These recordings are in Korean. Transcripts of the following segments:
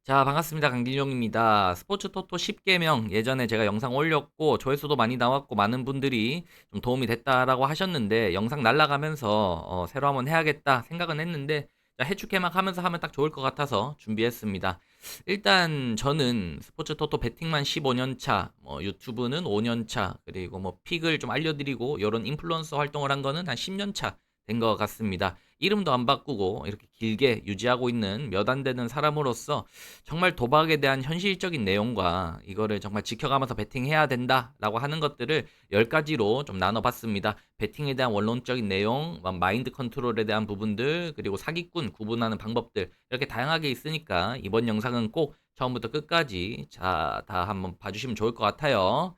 자, 반갑습니다. 강진용입니다. 스포츠 토토 10개명 예전에 제가 영상 올렸고 조회수도 많이 나왔고 많은 분들이 좀 도움이 됐다라고 하셨는데 영상 날라가면서 새로 한번 해야겠다 생각은 했는데 자, 해축 개막하면서 하면 딱 좋을 것 같아서 준비했습니다. 일단 저는 스포츠 토토 배팅만 15년 차, 유튜브는 5년 차, 그리고 뭐 픽을 좀 알려드리고 이런 인플루언서 활동을 한 거는 한 10년 차 된 것 같습니다. 이름도 안 바꾸고 이렇게 길게 유지하고 있는 몇 안 되는 사람으로서 정말 도박에 대한 현실적인 내용과 이거를 정말 지켜가면서 베팅해야 된다라고 하는 것들을 10가지로 좀 나눠봤습니다. 베팅에 대한 원론적인 내용, 마인드 컨트롤에 대한 부분들, 그리고 사기꾼 구분하는 방법들 이렇게 다양하게 있으니까 이번 영상은 꼭 처음부터 끝까지 다 한번 봐주시면 좋을 것 같아요.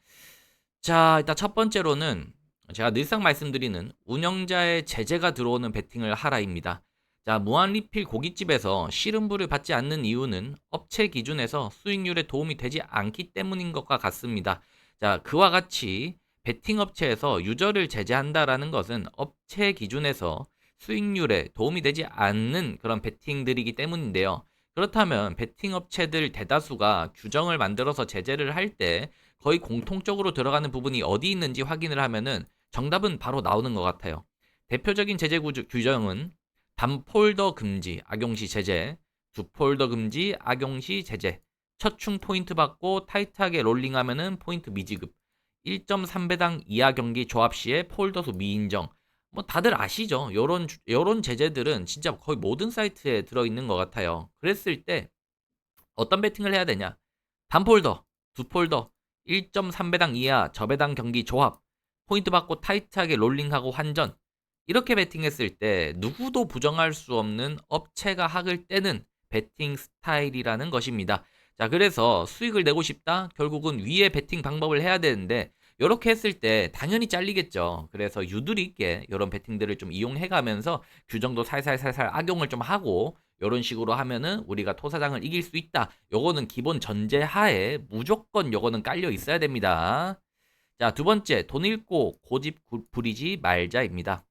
자, 일단 첫 번째로는 제가 늘상 말씀드리는 운영자의 제재가 들어오는 베팅을 하라입니다. 자, 무한 리필 고깃집에서 씨름부를 받지 않는 이유는 업체 기준에서 수익률에 도움이 되지 않기 때문인 것과 같습니다. 자, 그와 같이 베팅 업체에서 유저를 제재한다라는 것은 업체 기준에서 수익률에 도움이 되지 않는 그런 베팅들이기 때문인데요. 그렇다면 베팅 업체들 대다수가 규정을 만들어서 제재를 할 때 거의 공통적으로 들어가는 부분이 어디 있는지 확인을 하면은 정답은 바로 나오는 것 같아요. 대표적인 제재 규정은 단폴더 금지, 악용시 제재, 두폴더 금지, 악용시 제재, 첫충 포인트 받고 타이트하게 롤링하면은 포인트 미지급, 1.3배당 이하 경기 조합 시에 폴더수 미인정. 뭐 다들 아시죠? 요런 제재들은 진짜 거의 모든 사이트에 들어있는 것 같아요. 그랬을 때 어떤 배팅을 해야 되냐? 단폴더, 두폴더, 1.3배당 이하 저배당 경기 조합, 포인트 받고 타이트하게 롤링하고 환전. 이렇게 베팅했을 때 누구도 부정할 수 없는 업체가 학을 떼는 베팅 스타일이라는 것입니다. 자, 그래서 수익을 내고 싶다? 결국은 위에 베팅 방법을 해야 되는데 이렇게 했을 때 당연히 잘리겠죠. 그래서 유두리 있게 이런 베팅들을 좀 이용해 가면서 규정도 살살살살 악용을 좀 하고 이런 식으로 하면은 우리가 토사장을 이길 수 있다. 요거는 기본 전제 하에 무조건 요거는 깔려 있어야 됩니다. 자, 두 번째, 돈 잃고 고집 부리지 말자입니다.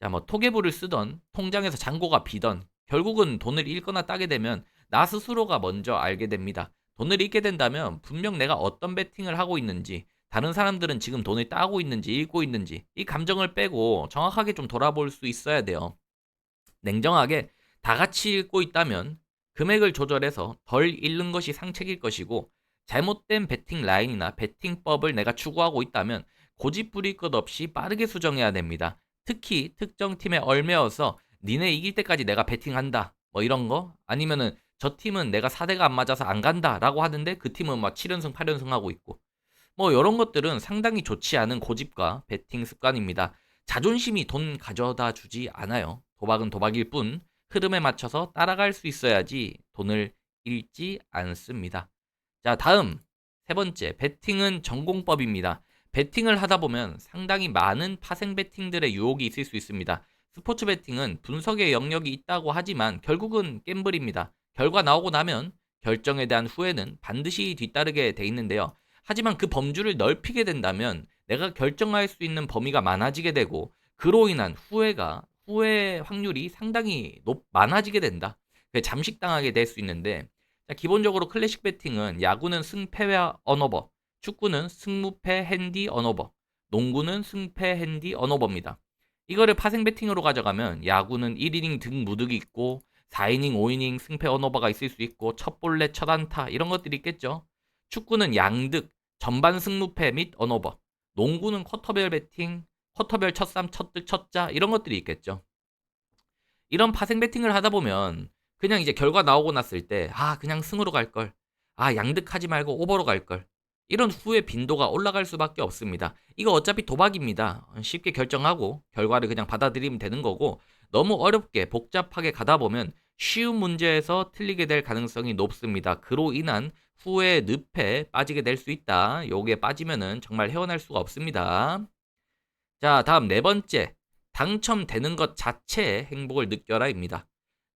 자, 뭐 토개부를 쓰던 통장에서 잔고가 비던 결국은 돈을 잃거나 따게 되면 나 스스로가 먼저 알게 됩니다. 돈을 잃게 된다면 분명 내가 어떤 베팅을 하고 있는지, 다른 사람들은 지금 돈을 따고 있는지 잃고 있는지 이 감정을 빼고 정확하게 좀 돌아볼 수 있어야 돼요. 냉정하게 다 같이 읽고 있다면 금액을 조절해서 덜 잃는 것이 상책일 것이고, 잘못된 베팅 라인이나 베팅법을 내가 추구하고 있다면 고집 부릴 것 없이 빠르게 수정해야 됩니다. 특히 특정 팀에 얽매여서 니네 이길 때까지 내가 베팅한다 뭐 이런 거, 아니면은 저 팀은 내가 4대가 안 맞아서 안 간다 라고 하는데 그 팀은 막 7연승 8연승 하고 있고, 뭐 이런 것들은 상당히 좋지 않은 고집과 베팅 습관입니다. 자존심이 돈 가져다 주지 않아요. 도박은 도박일 뿐 흐름에 맞춰서 따라갈 수 있어야지 돈을 잃지 않습니다. 자, 다음 세 번째, 베팅은 전공법입니다. 베팅을 하다 보면 상당히 많은 파생 베팅들의 유혹이 있을 수 있습니다. 스포츠 베팅은 분석의 영역이 있다고 하지만 결국은 갬블입니다. 결과 나오고 나면 결정에 대한 후회는 반드시 뒤따르게 돼 있는데요. 하지만 그 범주를 넓히게 된다면 내가 결정할 수 있는 범위가 많아지게 되고, 그로 인한 후회 확률이 상당히 많아지게 된다. 잠식당하게 될 수 있는데, 자, 기본적으로 클래식 배팅은 야구는 승패와 언오버, 축구는 승무패 핸디 언오버, 농구는 승패 핸디 언오버입니다. 이거를 파생 배팅으로 가져가면 야구는 1이닝 등 무득이 있고 4이닝, 5이닝 승패 언오버가 있을 수 있고 첫 볼넷, 첫 안타 이런 것들이 있겠죠. 축구는 양득, 전반 승무패 및 언오버, 농구는 쿼터별 배팅, 쿼터별 첫삼, 첫득, 첫자 이런 것들이 있겠죠. 이런 파생 배팅을 하다 보면 그냥 이제 결과 나오고 났을 때 그냥 승으로 갈 걸. 양득하지 말고 오버로 갈 걸. 이런 후회 빈도가 올라갈 수밖에 없습니다. 이거 어차피 도박입니다. 쉽게 결정하고 결과를 그냥 받아들이면 되는 거고, 너무 어렵게 복잡하게 가다 보면 쉬운 문제에서 틀리게 될 가능성이 높습니다. 그로 인한 후회 늪에 빠지게 될 수 있다. 요게 빠지면은 정말 헤어날 수가 없습니다. 자, 다음 네 번째. 당첨되는 것 자체의 행복을 느껴라입니다.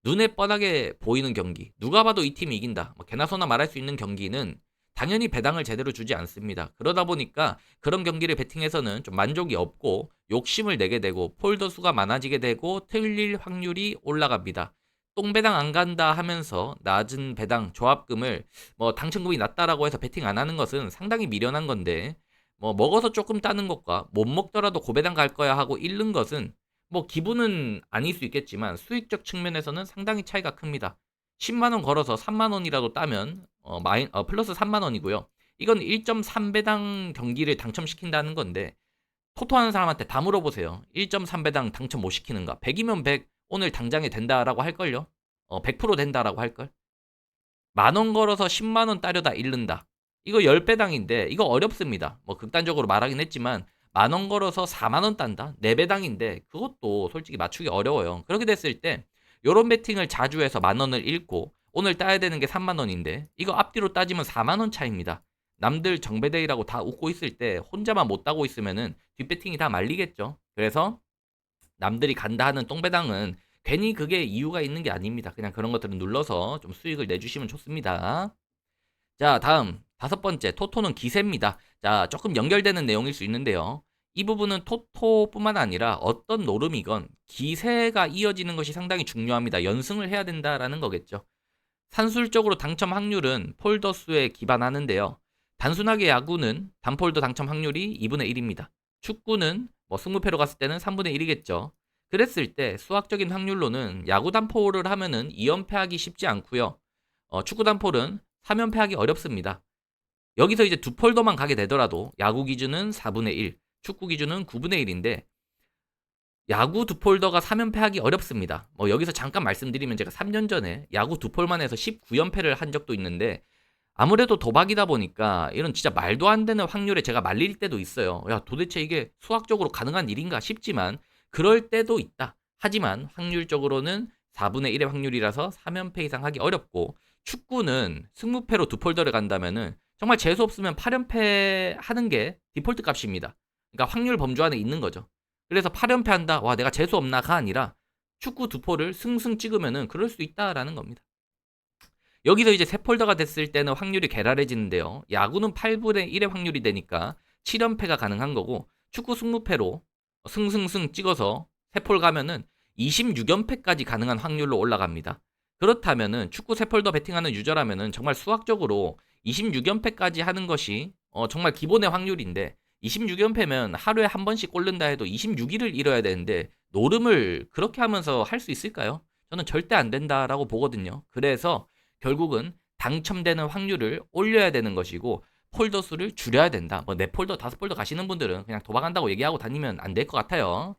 눈에 뻔하게 보이는 경기, 누가 봐도 이 팀이 이긴다, 뭐 개나 소나 말할 수 있는 경기는 당연히 배당을 제대로 주지 않습니다. 그러다 보니까 그런 경기를 베팅해서는 좀 만족이 없고 욕심을 내게 되고 폴더 수가 많아지게 되고 틀릴 확률이 올라갑니다. 똥배당 안 간다 하면서 낮은 배당 조합금을 뭐 당첨금이 낮다라고 해서 베팅 안 하는 것은 상당히 미련한 건데, 뭐 먹어서 조금 따는 것과 못 먹더라도 고배당 갈 거야 하고 잃는 것은 뭐 기분은 아닐 수 있겠지만 수익적 측면에서는 상당히 차이가 큽니다. 10만 원 걸어서 3만 원이라도 따면 플러스 3만 원이고요. 이건 1.3배당 경기를 당첨시킨다는 건데, 토토하는 사람한테 다 물어보세요. 1.3배당 당첨 못 시키는가? 100이면 100 오늘 당장에 된다라고 할걸요? 100% 된다라고 할걸? 만 원 걸어서 10만 원 따려다 잃는다. 이거 10배당인데 이거 어렵습니다. 뭐 극단적으로 말하긴 했지만 만 원 걸어서 4만 원 딴다. 4배당인데 그것도 솔직히 맞추기 어려워요. 그렇게 됐을 때 요런 베팅을 자주 해서 만 원을 잃고 오늘 따야 되는 게 3만 원인데 이거 앞뒤로 따지면 4만 원 차입니다. 남들 정배대이라고 다 웃고 있을 때 혼자만 못 따고 있으면은 뒷배팅이 다 말리겠죠. 그래서 남들이 간다 하는 똥배당은 괜히 그게 이유가 있는 게 아닙니다. 그냥 그런 것들은 눌러서 좀 수익을 내주시면 좋습니다. 자, 다음 다섯 번째, 토토는 기세입니다. 자, 조금 연결되는 내용일 수 있는데요. 이 부분은 토토뿐만 아니라 어떤 노름이건 기세가 이어지는 것이 상당히 중요합니다. 연승을 해야 된다라는 거겠죠. 산술적으로 당첨 확률은 폴더 수에 기반하는데요. 단순하게 야구는 단폴더 당첨 확률이 2분의 1입니다. 축구는 뭐 승무패로 갔을 때는 3분의 1이겠죠. 그랬을 때 수학적인 확률로는 야구 단폴을 하면은 2연패하기 쉽지 않고요. 축구 단폴은 3연패하기 어렵습니다. 여기서 이제 두 폴더만 가게 되더라도 야구 기준은 4분의 1, 축구 기준은 9분의 1인데 야구 두 폴더가 3연패하기 어렵습니다. 뭐 여기서 잠깐 말씀드리면 제가 3년 전에 야구 두 폴만 해서 19연패를 한 적도 있는데 아무래도 도박이다 보니까 이런 진짜 말도 안 되는 확률에 제가 말릴 때도 있어요. 야, 도대체 이게 수학적으로 가능한 일인가 싶지만 그럴 때도 있다. 하지만 확률적으로는 4분의 1의 확률이라서 3연패 이상 하기 어렵고, 축구는 승무패로 두 폴더를 간다면은 정말 재수 없으면 8연패 하는 게 디폴트 값입니다. 그러니까 확률 범주 안에 있는 거죠. 그래서 8연패 한다. 와, 내가 재수 없나가 아니라 축구 두 폴을 승승 찍으면은 그럴 수 있다라는 겁니다. 여기서 이제 세 폴더가 됐을 때는 확률이 개랄해지는데요. 야구는 8분의 1의 확률이 되니까 7연패가 가능한 거고, 축구 승무패로 승승승 찍어서 세 폴 가면은 26연패까지 가능한 확률로 올라갑니다. 그렇다면은 축구 세 폴더 베팅하는 유저라면은 정말 수학적으로 26연패까지 하는 것이 정말 기본의 확률인데, 26연패면 하루에 한 번씩 꼴른다 해도 26일을 잃어야 되는데 노름을 그렇게 하면서 할 수 있을까요? 저는 절대 안 된다라고 보거든요. 그래서 결국은 당첨되는 확률을 올려야 되는 것이고 폴더 수를 줄여야 된다. 뭐 4폴더, 5폴더 가시는 분들은 그냥 도박한다고 얘기하고 다니면 안 될 것 같아요.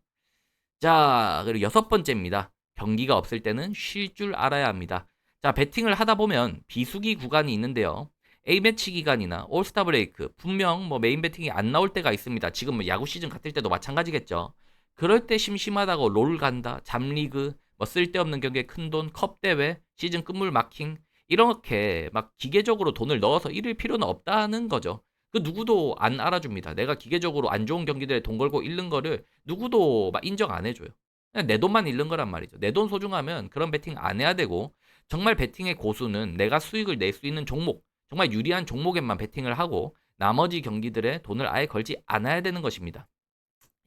자, 그리고 여섯 번째입니다. 경기가 없을 때는 쉴 줄 알아야 합니다. 자, 배팅을 하다 보면 비수기 구간이 있는데요. A매치 기간이나 올스타 브레이크, 분명 뭐 메인 배팅이 안 나올 때가 있습니다. 지금 뭐 야구 시즌 같을 때도 마찬가지겠죠. 그럴 때 심심하다고 롤 간다, 잠리그, 뭐 쓸데없는 경기에 큰돈, 컵 대회, 시즌 끝물 마킹, 이렇게 막 기계적으로 돈을 넣어서 잃을 필요는 없다는 거죠. 그 누구도 안 알아줍니다. 내가 기계적으로 안 좋은 경기들에 돈 걸고 잃는 거를 누구도 막 인정 안 해줘요. 그냥 내 돈만 잃는 거란 말이죠. 내 돈 소중하면 그런 베팅 안 해야 되고, 정말 베팅의 고수는 내가 수익을 낼 수 있는 종목, 정말 유리한 종목에만 베팅을 하고 나머지 경기들에 돈을 아예 걸지 않아야 되는 것입니다.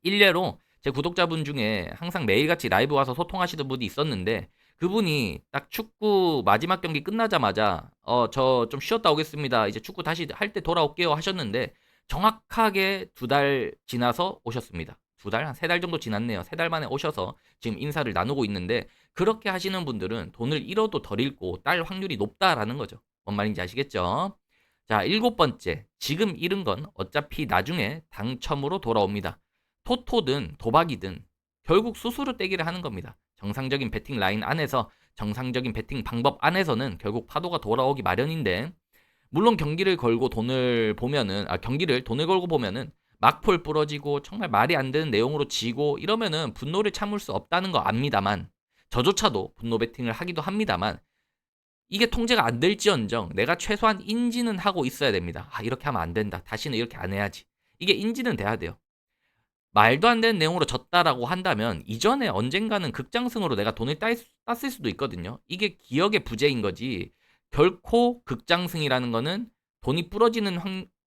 일례로 제 구독자분 중에 항상 매일같이 라이브 와서 소통하시던 분이 있었는데, 그분이 딱 축구 마지막 경기 끝나자마자 저 좀 쉬었다 오겠습니다. 이제 축구 다시 할 때 돌아올게요 하셨는데 정확하게 2달 지나서 오셨습니다. 2달? 한 3달 정도 지났네요. 3달 만에 오셔서 지금 인사를 나누고 있는데, 그렇게 하시는 분들은 돈을 잃어도 덜 잃고 딸 확률이 높다라는 거죠. 뭔 말인지 아시겠죠? 자, 일곱 번째. 지금 잃은 건 어차피 나중에 당첨으로 돌아옵니다. 토토든 도박이든 결국 수수료 떼기를 하는 겁니다. 정상적인 베팅 라인 안에서, 정상적인 베팅 방법 안에서는 결국 파도가 돌아오기 마련인데, 물론 경기를 걸고 돈을 보면은 경기를 돈을 걸고 보면은 막폴 부러지고 정말 말이 안 되는 내용으로 지고 이러면은 분노를 참을 수 없다는 거 압니다만, 저조차도 분노 베팅을 하기도 합니다만, 이게 통제가 안 될지언정 내가 최소한 인지는 하고 있어야 됩니다. 이렇게 하면 안 된다. 다시는 이렇게 안 해야지. 이게 인지는 돼야 돼요. 말도 안 되는 내용으로 졌다라고 한다면 이전에 언젠가는 극장승으로 내가 돈을 땄을 수도 있거든요. 이게 기억의 부재인 거지, 결코 극장승이라는 거는 돈이 부러지는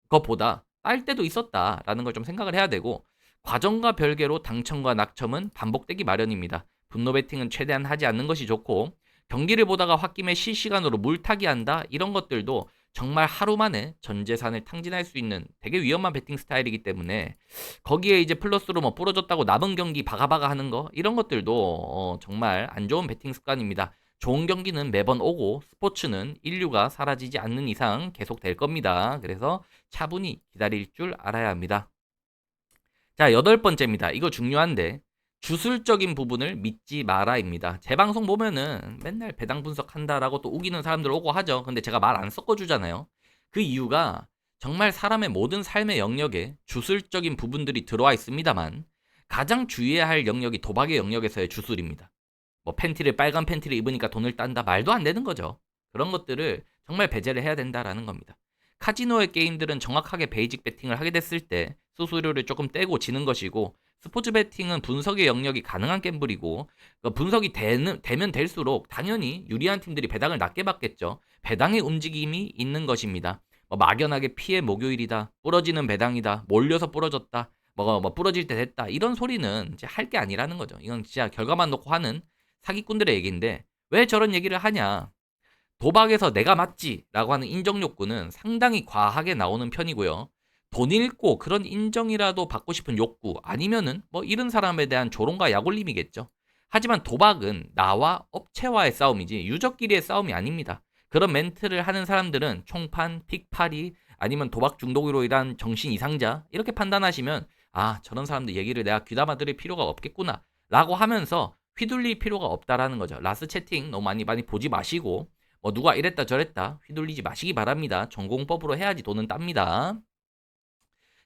것보다 딸 때도 있었다라는 걸 좀 생각을 해야 되고, 과정과 별개로 당첨과 낙첨은 반복되기 마련입니다. 분노 베팅은 최대한 하지 않는 것이 좋고, 경기를 보다가 홧김에 실시간으로 물타기 한다 이런 것들도 정말 하루 만에 전 재산을 탕진할 수 있는 되게 위험한 베팅 스타일이기 때문에 거기에 이제 플러스로 뭐 부러졌다고 남은 경기 바가바가 하는 거 이런 것들도 정말 안 좋은 베팅 습관입니다. 좋은 경기는 매번 오고 스포츠는 인류가 사라지지 않는 이상 계속 될 겁니다. 그래서 차분히 기다릴 줄 알아야 합니다. 자, 여덟 번째입니다. 이거 중요한데 주술적인 부분을 믿지 마라입니다. 제 방송 보면은 맨날 배당 분석한다라고 또 우기는 사람들 오고 하죠. 근데 제가 말 안 섞어주잖아요. 그 이유가 정말 사람의 모든 삶의 영역에 주술적인 부분들이 들어와 있습니다만 가장 주의해야 할 영역이 도박의 영역에서의 주술입니다. 뭐 팬티를 빨간 팬티를 입으니까 돈을 딴다 말도 안 되는 거죠. 그런 것들을 정말 배제를 해야 된다라는 겁니다. 카지노의 게임들은 정확하게 베이직 베팅을 하게 됐을 때 수수료를 조금 떼고 지는 것이고 스포츠 베팅은 분석의 영역이 가능한 갬블이고 분석이 되면 될수록 당연히 유리한 팀들이 배당을 낮게 받겠죠. 배당의 움직임이 있는 것입니다. 뭐 막연하게 피해 목요일이다, 부러지는 배당이다, 몰려서 부러졌다, 뭐 부러질 때 됐다 이런 소리는 이제 할 게 아니라는 거죠. 이건 진짜 결과만 놓고 하는 사기꾼들의 얘기인데 왜 저런 얘기를 하냐? 도박에서 내가 맞지라고 하는 인정 욕구는 상당히 과하게 나오는 편이고요. 돈 잃고 그런 인정이라도 받고 싶은 욕구 아니면은 뭐 이런 사람에 대한 조롱과 약올림이겠죠. 하지만 도박은 나와 업체와의 싸움이지 유저끼리의 싸움이 아닙니다. 그런 멘트를 하는 사람들은 총판, 픽팔이 아니면 도박 중독으로 인한 정신 이상자 이렇게 판단하시면 아 저런 사람들 얘기를 내가 귀담아 들을 필요가 없겠구나 라고 하면서 휘둘릴 필요가 없다라는 거죠. 라스 채팅 너무 많이 보지 마시고 뭐 누가 이랬다 저랬다 휘둘리지 마시기 바랍니다. 전공법으로 해야지 돈은 땁니다.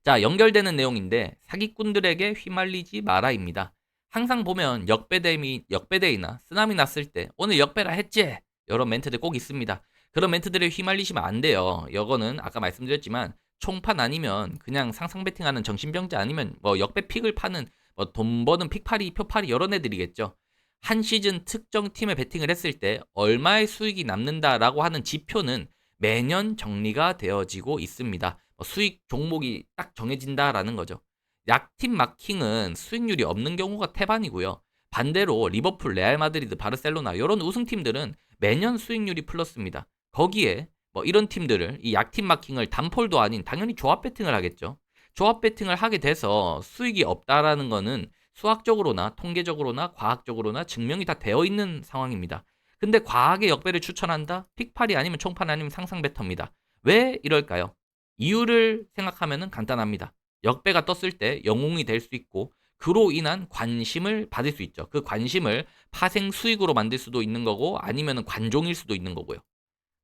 자, 연결되는 내용인데 사기꾼들에게 휘말리지 마라입니다. 항상 보면 역배대이나 쓰나미 났을 때 오늘 역배라 했지? 이런 멘트들 꼭 있습니다. 그런 멘트들에 휘말리시면 안 돼요. 이거는 아까 말씀드렸지만 총판 아니면 그냥 상상 베팅하는 정신병자 아니면 뭐 역배 픽을 파는 뭐 돈 버는 픽팔이 표팔이 이런 애들이겠죠. 한 시즌 특정 팀에 베팅을 했을 때 얼마의 수익이 남는다라고 하는 지표는 매년 정리가 되어지고 있습니다. 수익 종목이 딱 정해진다라는 거죠. 약팀 마킹은 수익률이 없는 경우가 태반이고요. 반대로 리버풀, 레알 마드리드, 바르셀로나 이런 우승팀들은 매년 수익률이 플러스입니다. 거기에 뭐 이런 팀들을 이 약팀 마킹을 단폴도 아닌 당연히 조합 베팅을 하겠죠. 조합 베팅을 하게 돼서 수익이 없다라는 거는 수학적으로나 통계적으로나 과학적으로나 증명이 다 되어 있는 상황입니다. 근데 과학의 역배를 추천한다? 픽팔이 아니면 총판 아니면 상상 베터입니다. 왜 이럴까요? 이유를 생각하면 간단합니다. 역배가 떴을 때 영웅이 될 수 있고 그로 인한 관심을 받을 수 있죠. 그 관심을 파생 수익으로 만들 수도 있는 거고 아니면 관종일 수도 있는 거고요.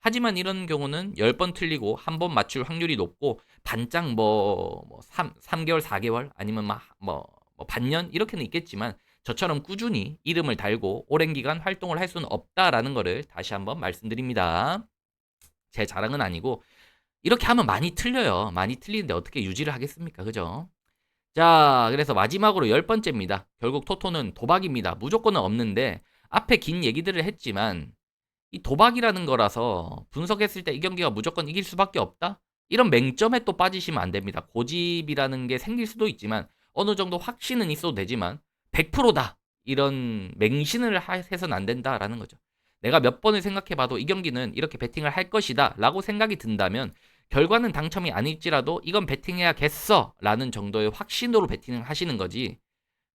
하지만 이런 경우는 10번 틀리고 한 번 맞출 확률이 높고 반짝 3개월, 4개월 아니면 뭐 반년 이렇게는 있겠지만 저처럼 꾸준히 이름을 달고 오랜 기간 활동을 할 수는 없다라는 거를 다시 한번 말씀드립니다. 제 자랑은 아니고 이렇게 하면 많이 틀려요. 많이 틀리는데 어떻게 유지를 하겠습니까? 그죠? 자, 그래서 마지막으로 10번째입니다. 결국 토토는 도박입니다. 무조건은 없는데 앞에 긴 얘기들을 했지만 이 도박이라는 거라서 분석했을 때 이 경기가 무조건 이길 수밖에 없다? 이런 맹점에 또 빠지시면 안 됩니다. 고집이라는 게 생길 수도 있지만 어느 정도 확신은 있어도 되지만 100%다. 이런 맹신을 해서는 안 된다라는 거죠. 내가 몇 번을 생각해봐도 이 경기는 이렇게 베팅을 할 것이다 라고 생각이 든다면 결과는 당첨이 아닐지라도 이건 베팅해야겠어 라는 정도의 확신으로 베팅을 하시는 거지.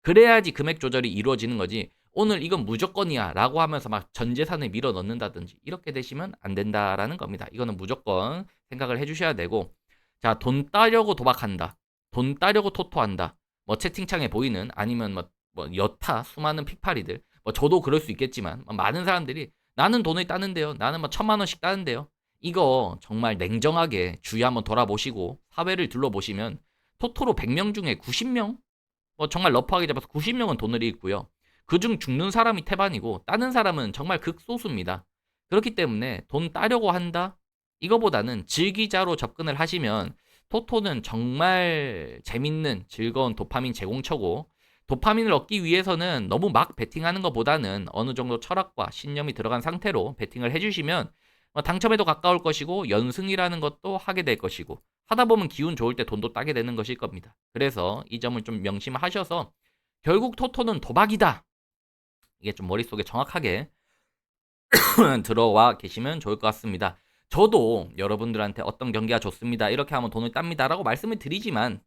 그래야지 금액 조절이 이루어지는 거지. 오늘 이건 무조건이야 라고 하면서 막 전 재산을 밀어 넣는다든지 이렇게 되시면 안 된다라는 겁니다. 이거는 무조건 생각을 해주셔야 되고 자, 돈 따려고 도박한다. 돈 따려고 토토한다. 뭐 채팅창에 보이는 아니면 뭐 여타 수많은 픽파리들 뭐 저도 그럴 수 있겠지만 많은 사람들이 나는 돈을 따는데요. 나는 뭐 1,000만 원씩 따는데요. 이거 정말 냉정하게 주위 한번 돌아보시고 사회를 둘러보시면 토토로 100명 중에 90명 뭐 정말 러프하게 잡아서 90명은 돈을 잃고요. 그중 죽는 사람이 태반이고 따는 사람은 정말 극소수입니다. 그렇기 때문에 돈 따려고 한다? 이거보다는 즐기자로 접근을 하시면 토토는 정말 재밌는 즐거운 도파민 제공처고 도파민을 얻기 위해서는 너무 막 베팅하는 것보다는 어느 정도 철학과 신념이 들어간 상태로 베팅을 해주시면 당첨에도 가까울 것이고 연승이라는 것도 하게 될 것이고 하다 보면 기운 좋을 때 돈도 따게 되는 것일 겁니다. 그래서 이 점을 좀 명심하셔서 결국 토토는 도박이다. 이게 좀 머릿속에 정확하게 들어와 계시면 좋을 것 같습니다. 저도 여러분들한테 어떤 경기가 좋습니다. 이렇게 하면 돈을 땁니다라고 말씀을 드리지만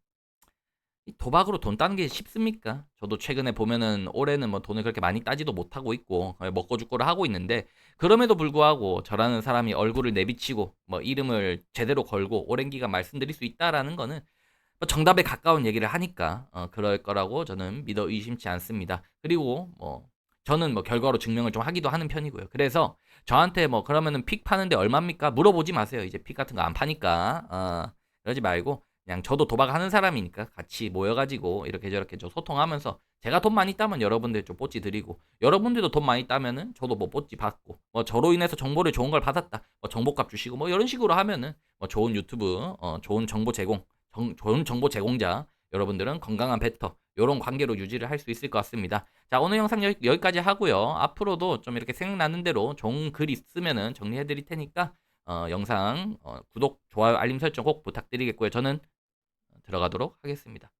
이 도박으로 돈 따는 게 쉽습니까? 저도 최근에 보면은 올해는 뭐 돈을 그렇게 많이 따지도 못하고 있고 먹고 죽고를 하고 있는데 그럼에도 불구하고 저라는 사람이 얼굴을 내비치고 뭐 이름을 제대로 걸고 오랜 기간 말씀드릴 수 있다라는 거는 뭐 정답에 가까운 얘기를 하니까 그럴 거라고 저는 믿어 의심치 않습니다. 그리고 뭐 저는 뭐 결과로 증명을 좀 하기도 하는 편이고요. 그래서 저한테 뭐 그러면은 픽 파는데 얼마입니까? 물어보지 마세요. 이제 픽 같은 거 안 파니까 그러지 말고 그냥 저도 도박하는 사람이니까 같이 모여가지고 이렇게 저렇게 좀 소통하면서 제가 돈 많이 따면 여러분들 좀 뽀찌 드리고 여러분들도 돈 많이 따면은 저도 뭐 뽀찌 받고 뭐 저로 인해서 정보를 좋은 걸 받았다 뭐 정보값 주시고 뭐 이런 식으로 하면은 뭐 좋은 유튜브 좋은 정보 제공 좋은 정보 제공자 여러분들은 건강한 베터 요런 관계로 유지를 할 수 있을 것 같습니다. 자, 오늘 영상 여기까지 하고요. 앞으로도 좀 이렇게 생각나는 대로 좋은 글 있으면은 정리해 드릴 테니까 영상 구독, 좋아요, 알림 설정 꼭 부탁드리겠고요. 저는 들어가도록 하겠습니다.